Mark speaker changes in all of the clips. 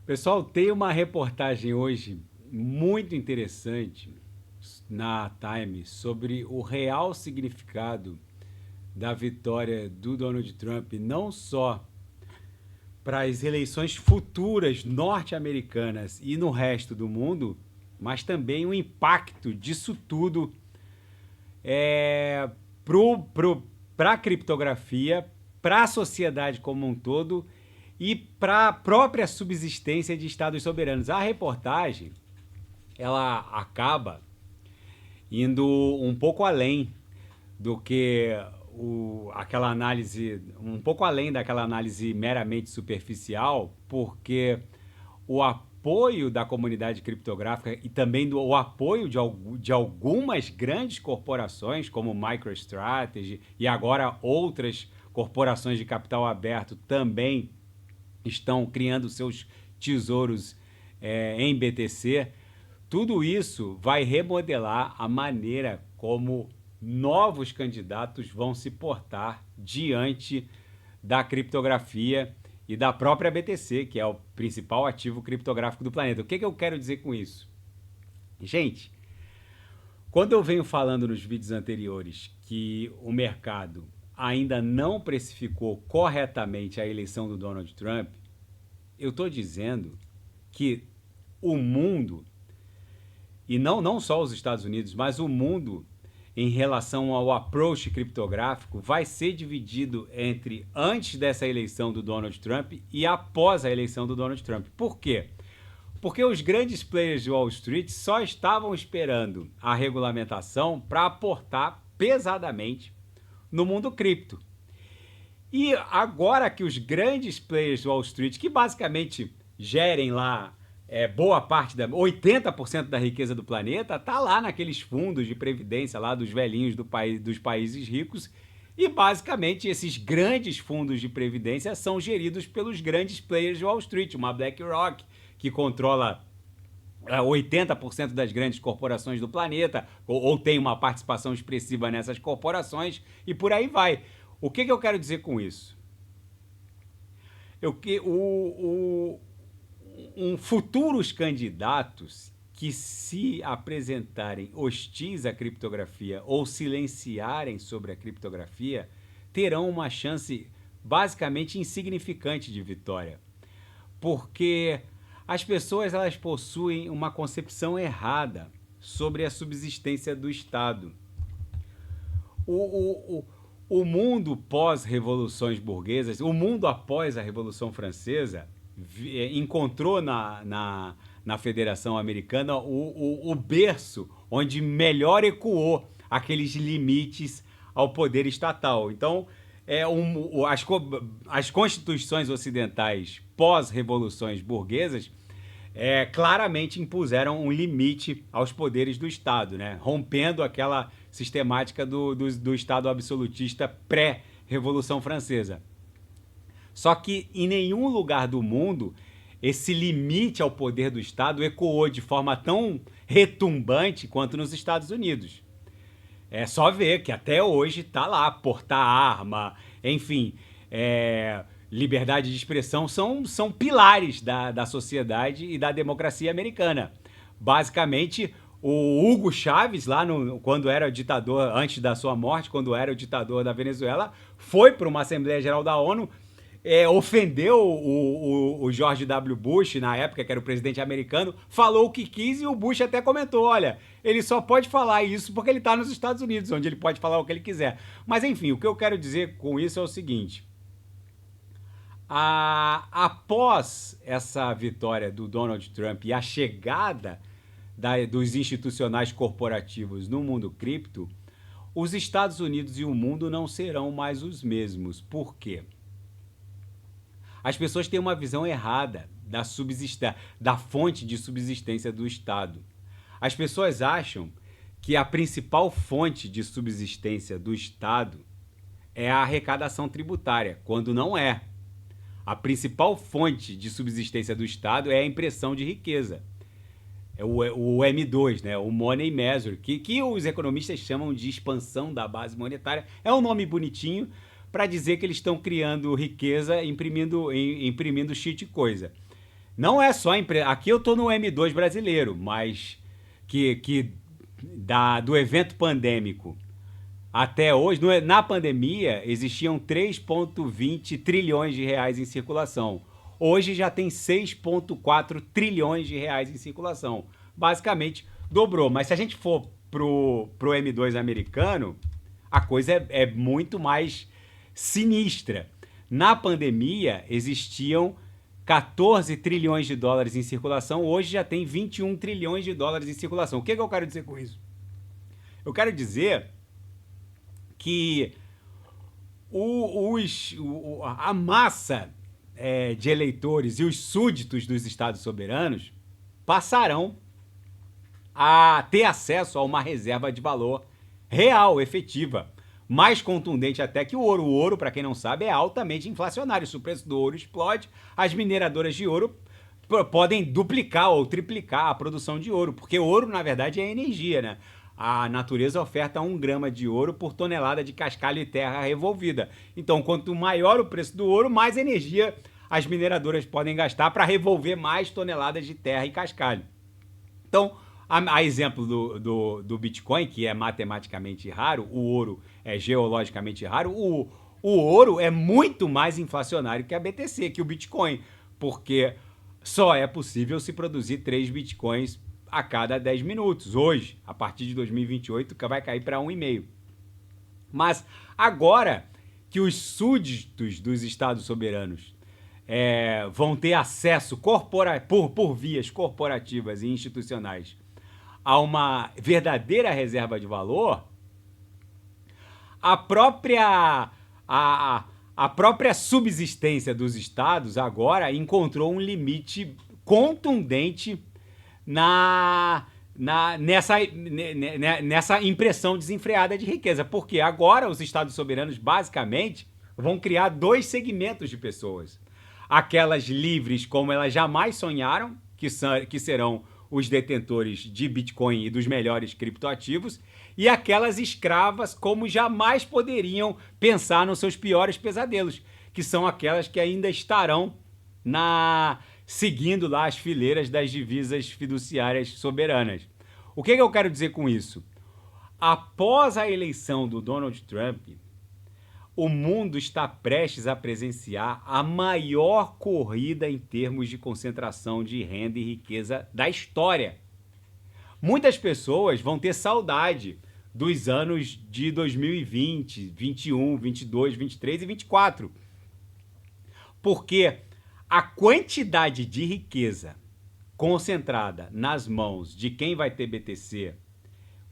Speaker 1: Pessoal, tem uma reportagem hoje muito interessante na Time sobre o real significado da vitória do Donald Trump, não só para as eleições futuras norte-americanas e no resto do mundo, mas também o impacto disso tudo é, para a criptografia, para a sociedade como um todo e para a própria subsistência de estados soberanos. A reportagem ela acaba indo um pouco além do que aquela análise, um pouco além daquela análise meramente superficial, porque o apoio da comunidade criptográfica e também o apoio de algumas grandes corporações, como MicroStrategy e agora outras corporações de capital aberto também estão criando seus tesouros em BTC. Tudo isso vai remodelar a maneira como novos candidatos vão se portar diante da criptografia e da própria BTC, que é o principal ativo criptográfico do planeta. O que eu quero dizer com isso? Gente, quando eu venho falando nos vídeos anteriores que o mercado ainda não precificou corretamente a eleição do Donald Trump, eu estou dizendo que o mundo, e não só os Estados Unidos, mas o mundo, em relação ao approach criptográfico, vai ser dividido entre antes dessa eleição do Donald Trump e após a eleição do Donald Trump. Por quê? Porque os grandes players de Wall Street só estavam esperando a regulamentação para aportar pesadamente no mundo cripto. E agora que os grandes players de Wall Street, que basicamente gerem lá boa parte 80% da riqueza do planeta, tá lá naqueles fundos de previdência lá dos velhinhos dos países ricos. E basicamente esses grandes fundos de previdência são geridos pelos grandes players de Wall Street, uma BlackRock que controla 80% das grandes corporações do planeta, ou tem uma participação expressiva nessas corporações, e por aí vai. O que eu quero dizer com isso? Eu, que, futuros candidatos que se apresentarem hostis à criptografia ou silenciarem sobre a criptografia terão uma chance basicamente insignificante de vitória, porque as pessoas elas possuem uma concepção errada sobre a subsistência do Estado. O mundo pós-revoluções burguesas, o mundo após a Revolução Francesa, encontrou na Federação Americana o berço onde melhor ecoou aqueles limites ao poder estatal. Então, as constituições ocidentais pós-revoluções burguesas claramente impuseram um limite aos poderes do Estado, né? Rompendo aquela sistemática do Estado absolutista pré-Revolução Francesa. Só que em nenhum lugar do mundo esse limite ao poder do Estado ecoou de forma tão retumbante quanto nos Estados Unidos. É só ver que até hoje está lá, portar arma, enfim, liberdade de expressão são pilares da sociedade e da democracia americana. Basicamente, o Hugo Chávez, lá quando era ditador, antes da sua morte, quando era o ditador da Venezuela, foi para uma Assembleia Geral da ONU, ofendeu o George W. Bush, na época que era o presidente americano, falou o que quis e o Bush até comentou, olha, ele só pode falar isso porque ele está nos Estados Unidos, onde ele pode falar o que ele quiser. Mas enfim, o que eu quero dizer com isso é o seguinte, após essa vitória do Donald Trump e a chegada dos institucionais corporativos no mundo cripto, os Estados Unidos e o mundo não serão mais os mesmos. Por quê? As pessoas têm uma visão errada da fonte de subsistência do Estado. As pessoas acham que a principal fonte de subsistência do Estado é a arrecadação tributária, quando não é. A principal fonte de subsistência do Estado é a impressão de riqueza. É o M2, né? O Money Measure, que os economistas chamam de expansão da base monetária. É um nome bonitinho para dizer que eles estão criando riqueza imprimindo shit e coisa. Não é só empresa. Aqui eu estou no M2 brasileiro, mas do evento pandêmico até hoje, na pandemia, existiam 3,20 trilhões de reais em circulação. Hoje já tem 6,4 trilhões de reais em circulação. Basicamente, dobrou. Mas se a gente for pro M2 americano, a coisa é muito mais sinistra. Na pandemia, existiam 14 trilhões de dólares em circulação. Hoje já tem 21 trilhões de dólares em circulação. O que eu quero dizer com isso? Eu quero dizer que a massa de eleitores e os súditos dos estados soberanos passarão a ter acesso a uma reserva de valor real, efetiva, mais contundente até que o ouro. O ouro, para quem não sabe, é altamente inflacionário. Se o preço do ouro explode, as mineradoras de ouro podem duplicar ou triplicar a produção de ouro, porque ouro, na verdade, é energia, né? A natureza oferta 1 grama de ouro por tonelada de cascalho e terra revolvida. Então, quanto maior o preço do ouro, mais energia as mineradoras podem gastar para revolver mais toneladas de terra e cascalho. Então, a exemplo do Bitcoin, que é matematicamente raro, o ouro é geologicamente raro, o ouro é muito mais inflacionário que a BTC, que o Bitcoin, porque só é possível se produzir 3 Bitcoins a cada 10 minutos. Hoje, a partir de 2028, vai cair para 1,5. Mas agora que os súditos dos estados soberanos vão ter acesso por vias corporativas e institucionais a uma verdadeira reserva de valor, a própria subsistência dos estados agora encontrou um limite contundente nessa impressão desenfreada de riqueza, porque agora os estados soberanos basicamente vão criar 2 segmentos de pessoas: aquelas livres como elas jamais sonharam, que serão os detentores de Bitcoin e dos melhores criptoativos, e aquelas escravas como jamais poderiam pensar nos seus piores pesadelos, que são aquelas que ainda estarão seguindo lá as fileiras das divisas fiduciárias soberanas. O que eu quero dizer com isso? Após a eleição do Donald Trump, o mundo está prestes a presenciar a maior corrida em termos de concentração de renda e riqueza da história. Muitas pessoas vão ter saudade dos anos de 2020, 21, 22, 23 e 24. Porque a quantidade de riqueza concentrada nas mãos de quem vai ter BTC,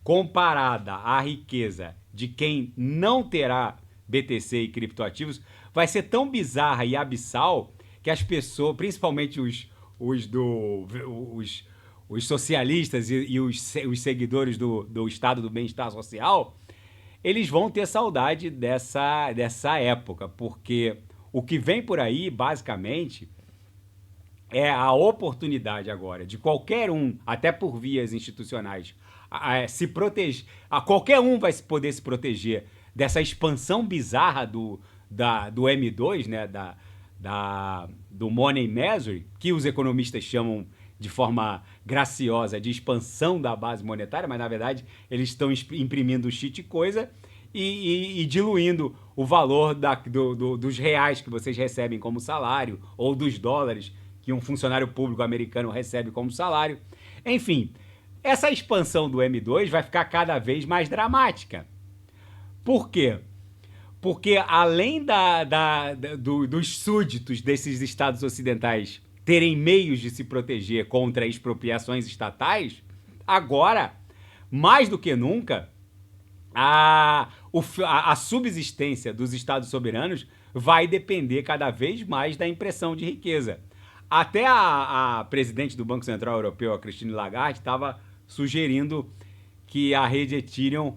Speaker 1: comparada à riqueza de quem não terá BTC e criptoativos, vai ser tão bizarra e abissal que as pessoas, principalmente os socialistas e os seguidores do estado do bem-estar social, eles vão ter saudade dessa época, porque o que vem por aí, basicamente, é a oportunidade agora de qualquer um, até por vias institucionais, se proteger. Qualquer um vai poder se proteger dessa expansão bizarra do M2, né, do Money Measure, que os economistas chamam de forma graciosa de expansão da base monetária, mas na verdade eles estão imprimindo shit coisa e diluindo o valor dos reais que vocês recebem como salário, ou dos dólares que um funcionário público americano recebe como salário. Enfim, essa expansão do M2 vai ficar cada vez mais dramática. Por quê? Porque além dos súditos desses estados ocidentais terem meios de se proteger contra expropriações estatais, agora, mais do que nunca, a subsistência dos estados soberanos vai depender cada vez mais da impressão de riqueza. Até a presidente do Banco Central Europeu, a Christine Lagarde, estava sugerindo que a rede Ethereum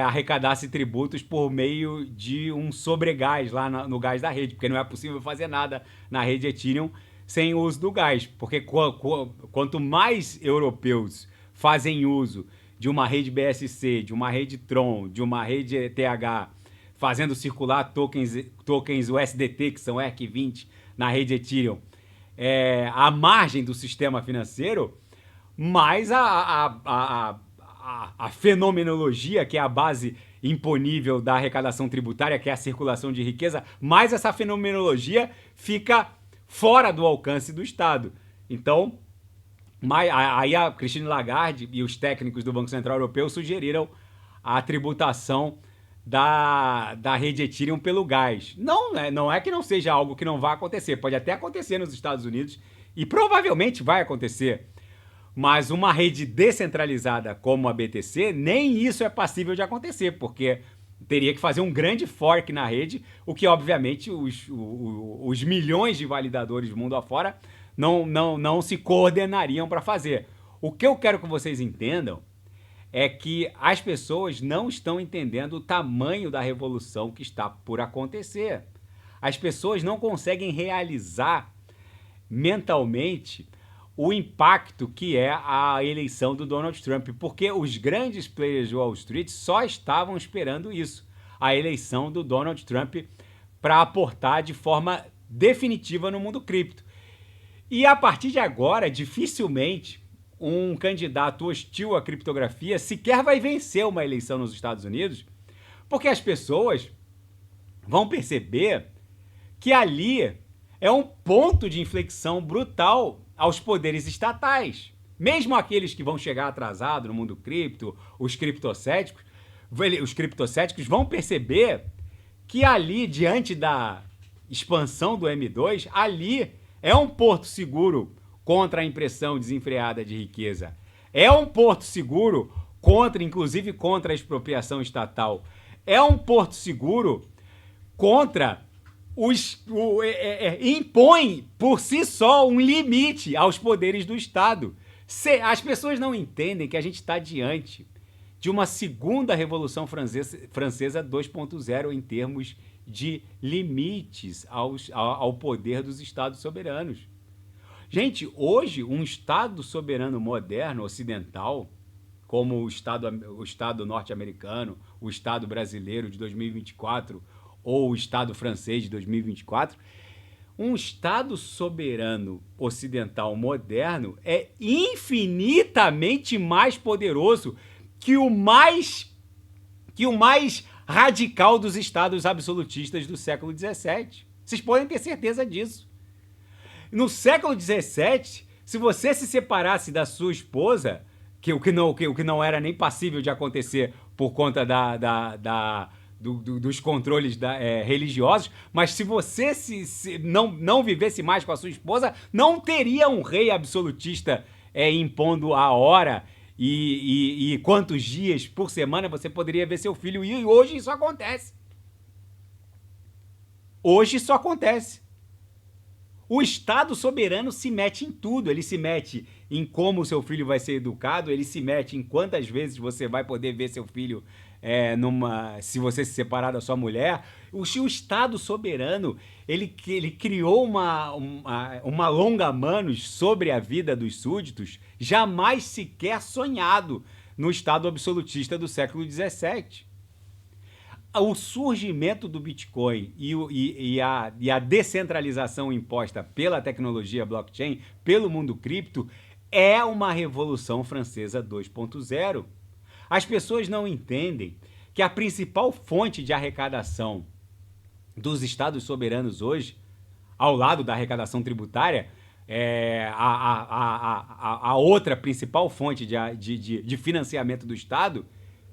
Speaker 1: arrecadasse tributos por meio de um sobregás lá no gás da rede, porque não é possível fazer nada na rede Ethereum sem o uso do gás, porque quanto mais europeus fazem uso de uma rede BSC, de uma rede Tron, de uma rede ETH, fazendo circular tokens USDT, que são ERC20, na rede Ethereum, à margem do sistema financeiro, mais a fenomenologia, que é a base imponível da arrecadação tributária, que é a circulação de riqueza, mais essa fenomenologia fica fora do alcance do Estado. Então, aí a Christine Lagarde e os técnicos do Banco Central Europeu sugeriram a tributação da rede Ethereum pelo gás. Não é que não seja algo que não vá acontecer, pode até acontecer nos Estados Unidos e provavelmente vai acontecer. Mas uma rede descentralizada como a BTC, nem isso é passível de acontecer, porque teria que fazer um grande fork na rede, o que obviamente os milhões de validadores do mundo afora não se coordenariam para fazer. O que eu quero que vocês entendam é que as pessoas não estão entendendo o tamanho da revolução que está por acontecer. As pessoas não conseguem realizar mentalmente o impacto que é a eleição do Donald Trump, porque os grandes players de Wall Street só estavam esperando isso, a eleição do Donald Trump, para aportar de forma definitiva no mundo cripto. E a partir de agora, dificilmente um candidato hostil à criptografia sequer vai vencer uma eleição nos Estados Unidos, porque as pessoas vão perceber que ali é um ponto de inflexão brutal aos poderes estatais. Mesmo aqueles que vão chegar atrasados no mundo cripto, os criptocéticos vão perceber que ali, diante da expansão do M2, ali é um porto seguro contra a impressão desenfreada de riqueza. É um porto seguro inclusive contra a expropriação estatal. É um porto seguro contra impõe por si só um limite aos poderes do Estado. As pessoas não entendem que a gente está diante de uma segunda Revolução Francesa 2.0 em termos de limites ao poder dos Estados soberanos. Gente, hoje um Estado soberano moderno, ocidental, como o Estado norte-americano, o Estado brasileiro de 2024 ou o Estado francês de 2024, um Estado soberano ocidental moderno é infinitamente mais poderoso que o mais radical dos Estados absolutistas do século XVII. Vocês podem ter certeza disso. No século XVII, se você se separasse da sua esposa, o que não era nem passível de acontecer por conta dos controles religiosos, mas se você não vivesse mais com a sua esposa, não teria um rei absolutista impondo a hora e quantos dias por semana você poderia ver seu filho. E hoje isso acontece. Hoje isso acontece. O Estado soberano se mete em tudo, ele se mete em como o seu filho vai ser educado, ele se mete em quantas vezes você vai poder ver seu filho se você se separar da sua mulher. O Estado soberano, ele criou uma longa manos sobre a vida dos súditos, jamais sequer sonhado no Estado absolutista do século XVII. O surgimento do Bitcoin e a descentralização imposta pela tecnologia blockchain, pelo mundo cripto, é uma Revolução Francesa 2.0. As pessoas não entendem que a principal fonte de arrecadação dos estados soberanos hoje, ao lado da arrecadação tributária, a outra principal fonte de financiamento do Estado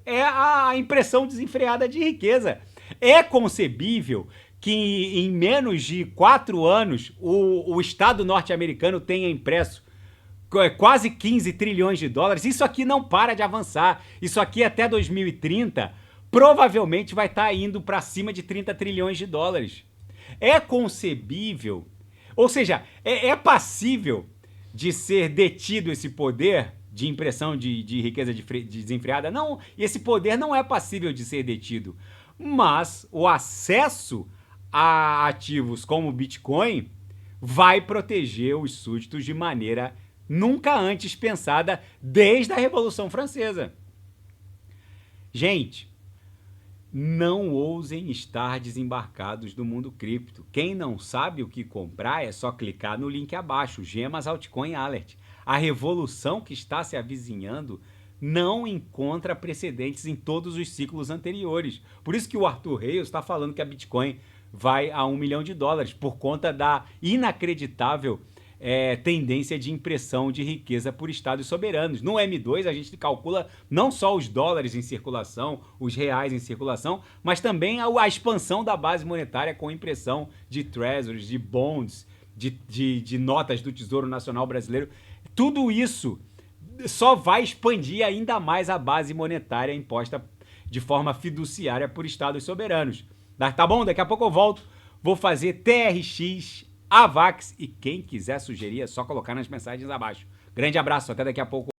Speaker 1: é a impressão desenfreada de riqueza. É concebível que em menos de 4 anos o Estado norte-americano tenha impresso quase 15 trilhões de dólares. Isso aqui não para de avançar. Isso aqui até 2030 provavelmente vai estar indo para cima de 30 trilhões de dólares. É concebível, ou seja, é passível de ser detido esse poder de impressão de riqueza desenfreada? Não, esse poder não é passível de ser detido. Mas o acesso a ativos como o Bitcoin vai proteger os súditos de maneira nunca antes pensada desde a Revolução Francesa. Gente, não ousem estar desembarcados do mundo cripto. Quem não sabe o que comprar é só clicar no link abaixo, Gemas Altcoin Alert. A revolução que está se avizinhando não encontra precedentes em todos os ciclos anteriores. Por isso que o Arthur Reis está falando que a Bitcoin vai a $1 milhão, por conta da inacreditável tendência de impressão de riqueza por estados soberanos. No M2 a gente calcula não só os dólares em circulação, os reais em circulação, mas também a expansão da base monetária com impressão de treasuries, de bonds, de notas do Tesouro Nacional Brasileiro. Tudo isso só vai expandir ainda mais a base monetária imposta de forma fiduciária por estados soberanos. Tá bom? Daqui a pouco eu volto. Vou fazer TRX, AVAX e quem quiser sugerir é só colocar nas mensagens abaixo. Grande abraço, até daqui a pouco.